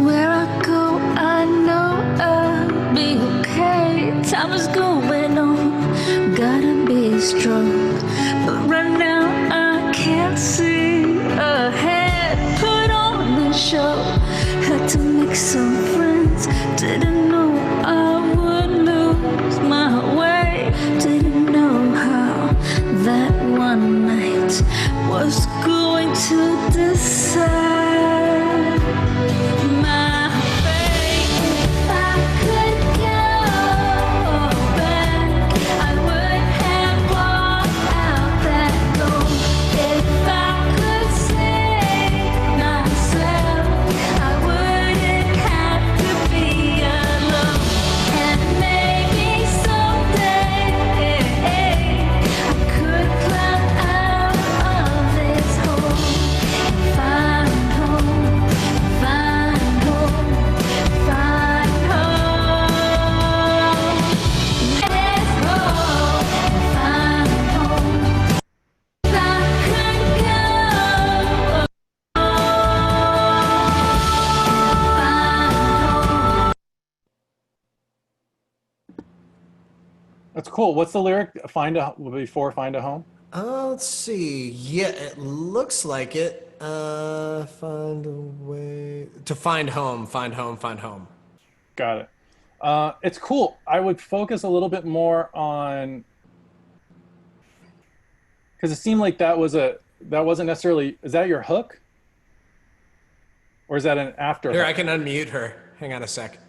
Where I go, I know I'll be okay. Time is going on, gotta be strong. But right now I can't see ahead. Put on the show, had to make some friends. Didn't know I would lose my way. Didn't know how that one night was going to decide my fate. If I could go back, I would have walked out that door. If I could save myself, I wouldn't have to be alone. And maybe someday I could climb out of this hole and find home, find home, find home. Let's go and find home. If I could go, find home. That's cool. What's the lyric? Find a home. Let's see. Yeah, it looks like it. Find a way to find home, find home, find home. Got it. It's cool. I would focus a little bit more on, because it seemed like that wasn't necessarily. Is that your hook, or is that an after? Here, hook? I can unmute her. Hang on a sec.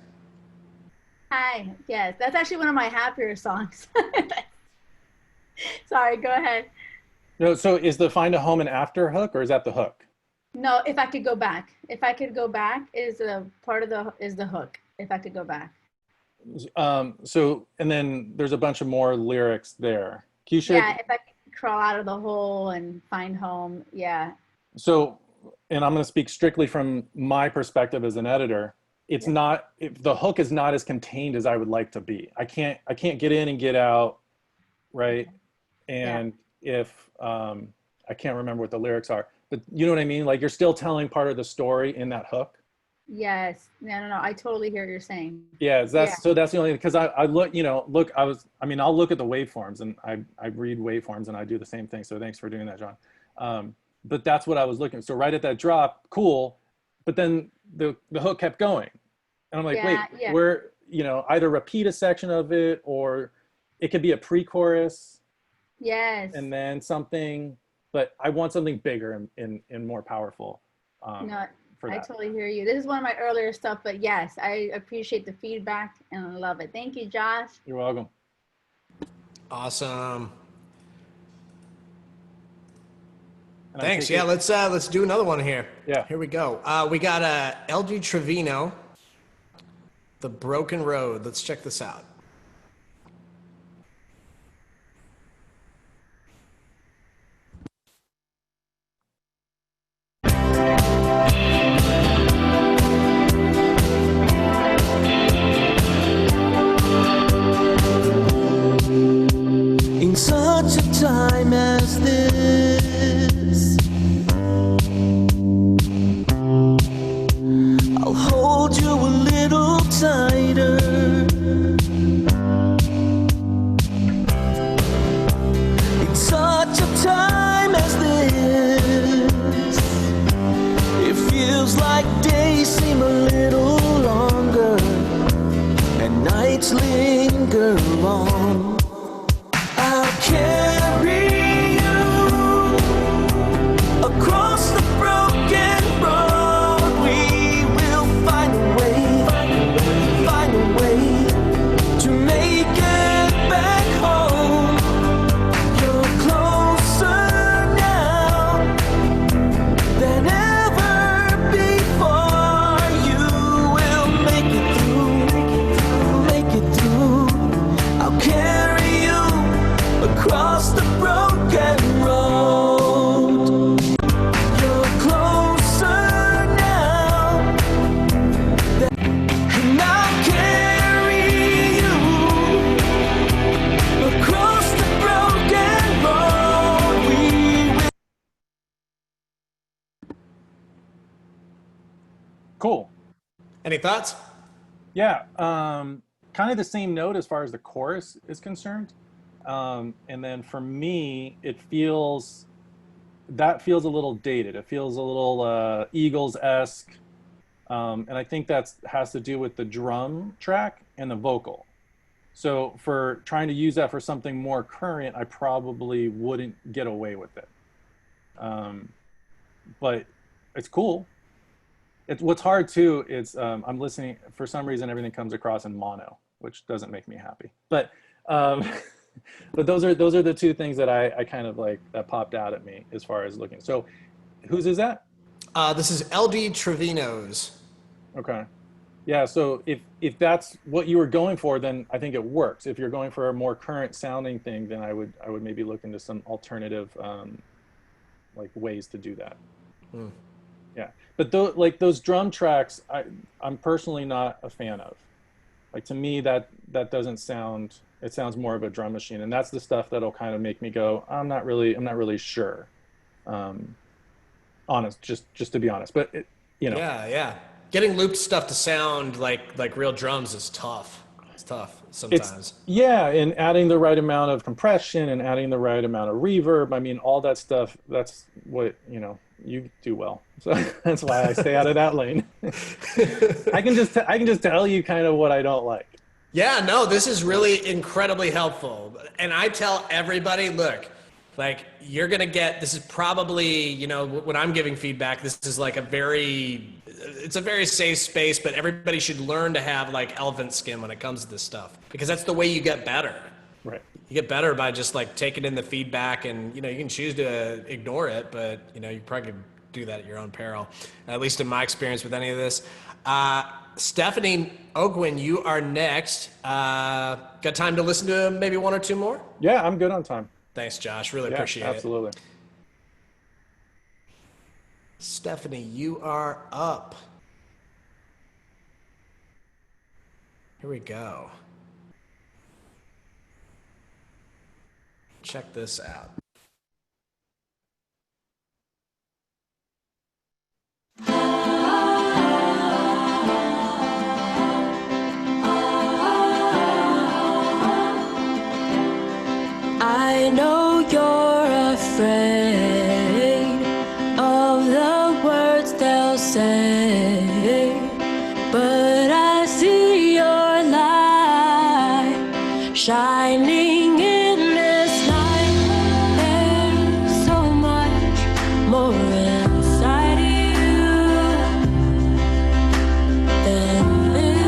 Hi. Yes, that's actually one of my happier songs. Sorry, go ahead. No. So is the find a home an after hook, or is that the hook? No, if I could go back. If I could go back is a part of the hook. If I could go back. So and then there's a bunch of more lyrics there. Keisha. Yeah, if I could crawl out of the hole and find home. Yeah. So, and I'm going to speak strictly from my perspective as an editor. It's not, if the hook is not as contained as I would like to be. I can't get in and get out, right? And if I can't remember what the lyrics are, but you know what I mean? Like you're still telling part of the story in that hook. Yes. No. I totally hear what you're saying. Yeah, so that's the only, because I look, I'll look at the waveforms, and I read waveforms and I do the same thing. So thanks for doing that, John. But that's what I was looking. So right at that drop, cool. But then the hook kept going. And I'm like, where, either repeat a section of it, or it could be a pre-chorus. Yes. And then something, but I want something bigger and more powerful. No, I totally hear you. This is one of my earlier stuff, but yes, I appreciate the feedback and I love it. Thank you, Josh. You're welcome. Awesome. Thanks. Yeah, let's do another one here. Yeah. Here we go. We got LG Trevino, The Broken Road. Let's check this out. In such a time as this, I'll hold you a little tighter. Cool. Any thoughts? Yeah, kind of the same note as far as the chorus is concerned. And then for me, that feels a little dated. It feels a little Eagles-esque. And I think that has to do with the drum track and the vocal. So for trying to use that for something more current, I probably wouldn't get away with it. But it's cool. What's hard too is I'm listening, for some reason everything comes across in mono, which doesn't make me happy. But but those are the two things that I kind of like that popped out at me as far as looking. So whose is that? This is LD Trevino's. Okay. Yeah, so if that's what you were going for, then I think it works. If you're going for a more current sounding thing, then I would maybe look into some alternative like ways to do that. Yeah, but like those drum tracks, I'm personally not a fan of. Like to me, that doesn't sound. It sounds more of a drum machine, and that's the stuff that'll kind of make me go, I'm not really sure. Honest, just to be honest, but you know. Yeah. Getting looped stuff to sound like real drums is tough. It's tough sometimes. Yeah, and adding the right amount of compression and adding the right amount of reverb. I mean, all that stuff. That's what you do well. So that's why I stay out of that lane. I can just tell you kind of what I don't like. Yeah, no, this is really incredibly helpful. And I tell everybody, look, like you're going to get, this is probably, when I'm giving feedback, this is like it's a very safe space, but everybody should learn to have like elephant skin when it comes to this stuff, because that's the way you get better. Right. You get better by just like taking in the feedback, and, you can choose to ignore it, but you probably could do that at your own peril, at least in my experience with any of this. Stephanie Ogwin, you are next. Got time to listen to maybe one or two more? Yeah, I'm good on time. Thanks, Josh. Really appreciate it. Absolutely. Stephanie, you are up. Here we go. Check this out. I know you're afraid of the words they'll say, but I see your light shining in this night. There's so much more inside you than this.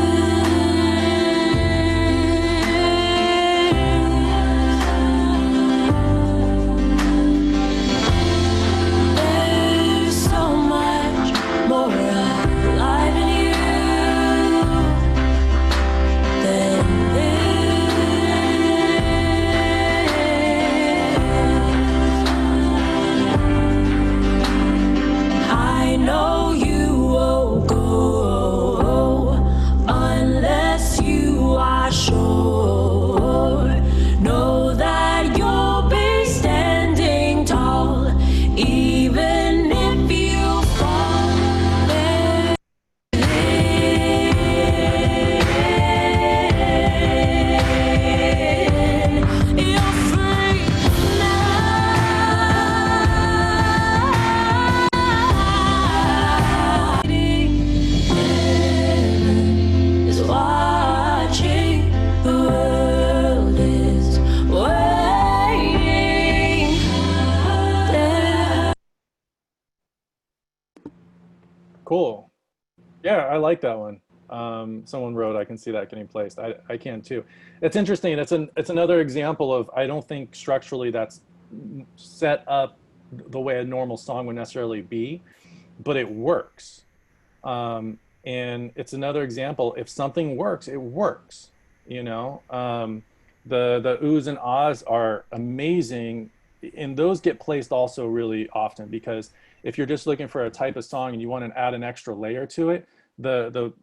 There's so much more alive in you than this. I know you won't go unless you are sure. Know that you'll be standing tall, even if you fall. You're free now. Is watching, the world is waiting there. Cool. Yeah, I like that one. Someone wrote, I can see that getting placed. I can too. It's interesting. It's another example of, I don't think structurally that's set up the way a normal song would necessarily be, but it works. And it's another example. If something works, it works. The oohs and ahs are amazing, and those get placed also really often, because if you're just looking for a type of song and you want to add an extra layer to it, the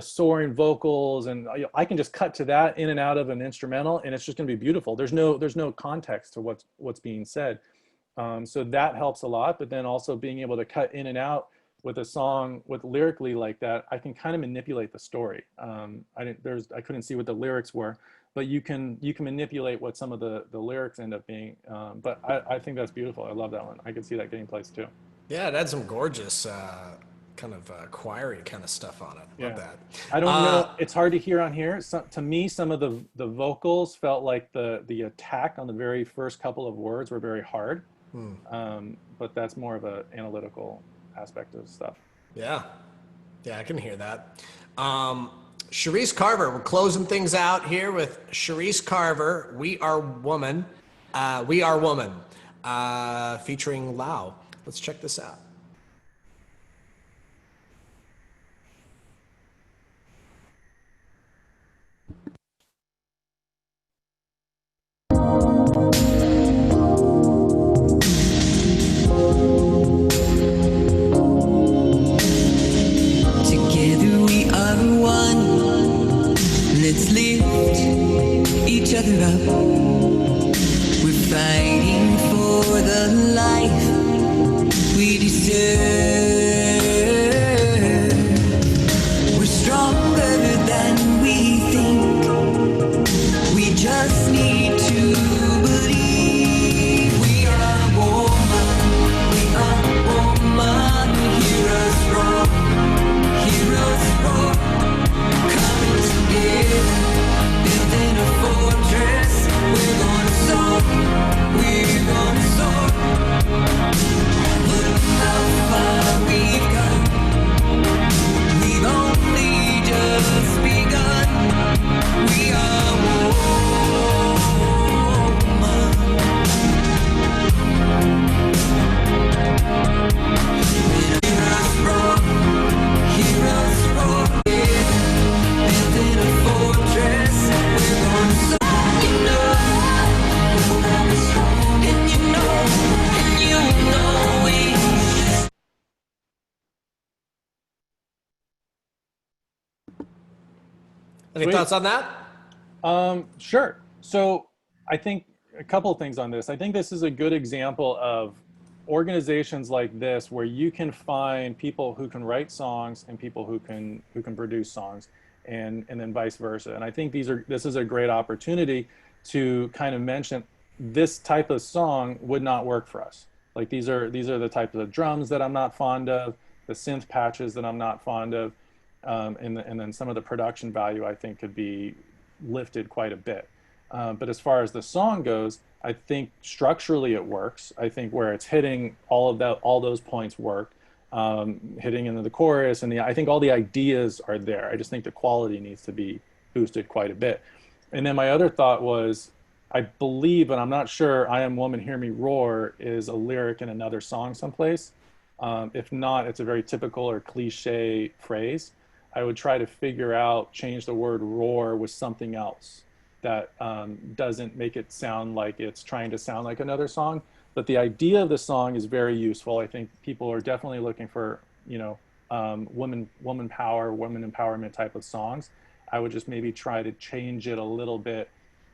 soaring vocals, and I can just cut to that in and out of an instrumental, and it's just going to be beautiful. There's no context to what's being said. So that helps a lot, but then also being able to cut in and out with a song with lyrically like that, I can kind of manipulate the story. I couldn't see what the lyrics were, but you can manipulate what some of the lyrics end up being. But I think that's beautiful. I love that one. I could see that getting placed too. Yeah, it had some gorgeous kind of choiry kind of stuff on it. Love that. I don't know. It's hard to hear on here. To me, some of the vocals felt like the attack on the very first couple of words were very hard. But that's more of an analytical aspect of stuff. Yeah, I can hear that. Charisse Carver, we're closing things out here with Charisse Carver, We Are Woman, featuring Lau. Let's check this out. Together we are one. Let's lift each other up. We're fighting for the life we deserve. We're stronger than we think. We just need to believe. We are woman. We are woman. Hear us roar. Hear us roar. Coming together, building a fortress. We're gonna soar. We're gonna soar. Look how far we've come. We've only just begun. We are woman. Hear us roar. Hear us roar. Building a fortress. We're gonna soar. You know, and you know, and you know it. Any Sweet. thoughts on that? Sure. So I think a couple of things on this. I think this is a good example of organizations like this where you can find people who can write songs and people who can produce songs, and then vice versa. And I think this is a great opportunity to kind of mention this type of song would not work for us. Like these are the types of drums that I'm not fond of, the synth patches that I'm not fond of, and then some of the production value I think could be lifted quite a bit. But as far as the song goes, I think structurally it works. I think where it's hitting all those points work, hitting into the chorus, and I think all the ideas are there. I just think the quality needs to be boosted quite a bit. And then my other thought was, I believe, but I'm not sure, I Am Woman, Hear Me Roar is a lyric in another song someplace. If not, it's a very typical or cliche phrase. I would try to figure out, change the word roar with something else that doesn't make it sound like it's trying to sound like another song. But the idea of the song is very useful. I think people are definitely looking for, woman power, women empowerment type of songs. I would just maybe try to change it a little bit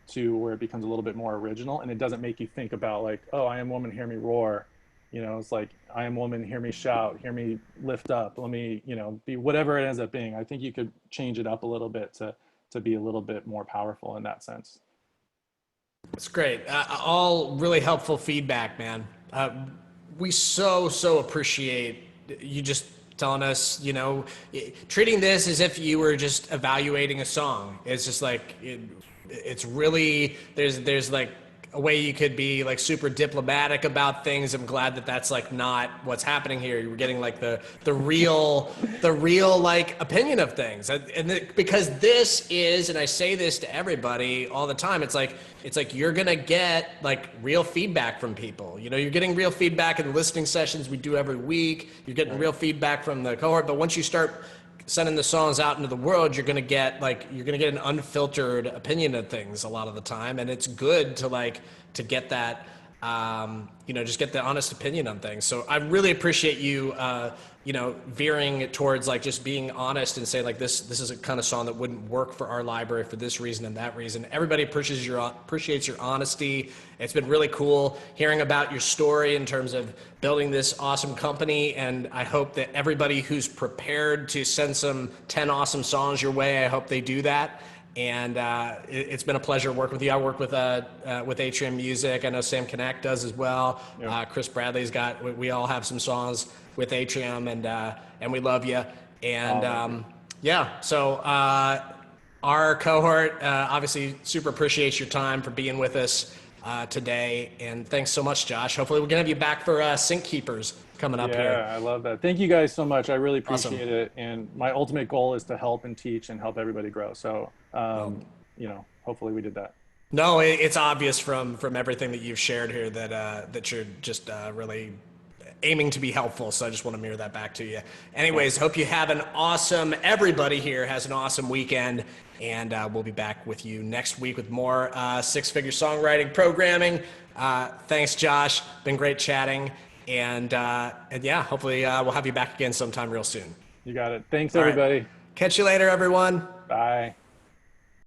to where it becomes a little bit more original, and it doesn't make you think about like, oh, I am woman, hear me roar. It's like, I am woman, hear me shout, hear me lift up, let me, be whatever it ends up being. I think you could change it up a little bit to be a little bit more powerful in that sense. That's great. All really helpful feedback, man. We so appreciate you just telling us, treating this as if you were just evaluating a song. It's just like, it's really, there's like a way you could be like super diplomatic about things. I'm glad that that's like not what's happening here. You're getting like the real like opinion of things. Because this is, and I say this to everybody all the time, it's like you're gonna get like real feedback from people. You're getting real feedback in the listening sessions we do every week. You're getting real feedback from the cohort, but once you start sending the songs out into the world, you're gonna get an unfiltered opinion of things a lot of the time, and it's good to get that just get the honest opinion on things. So I really appreciate you, veering towards like just being honest and saying like this is a kind of song that wouldn't work for our library for this reason and that reason. Everybody appreciates your honesty. It's been really cool hearing about your story in terms of building this awesome company. And I hope that everybody who's prepared to send some 10 awesome songs your way, I hope they do that. And it's been a pleasure working with you. I work with Atrium Music. I know Sam Connect does as well. Yep. Chris Bradley's we all have some songs with Atrium, and we love you. And so our cohort obviously super appreciates your time for being with us today. And thanks so much, Josh. Hopefully we're gonna have you back for Sync Keepers coming up here. Yeah, I love that. Thank you guys so much. I really Awesome. appreciate it. And my ultimate goal is to help and teach and help everybody grow. So, hopefully we did that. No, it's obvious from everything that you've shared here that you're just really aiming to be helpful. So I just want to mirror that back to you. Anyways, hope you have everybody here has an awesome weekend. And we'll be back with you next week with more six-figure songwriting programming. Thanks, Josh. Been great chatting. And hopefully we'll have you back again sometime real soon. You got it. Thanks, All right. everybody. Catch you later, everyone. Bye.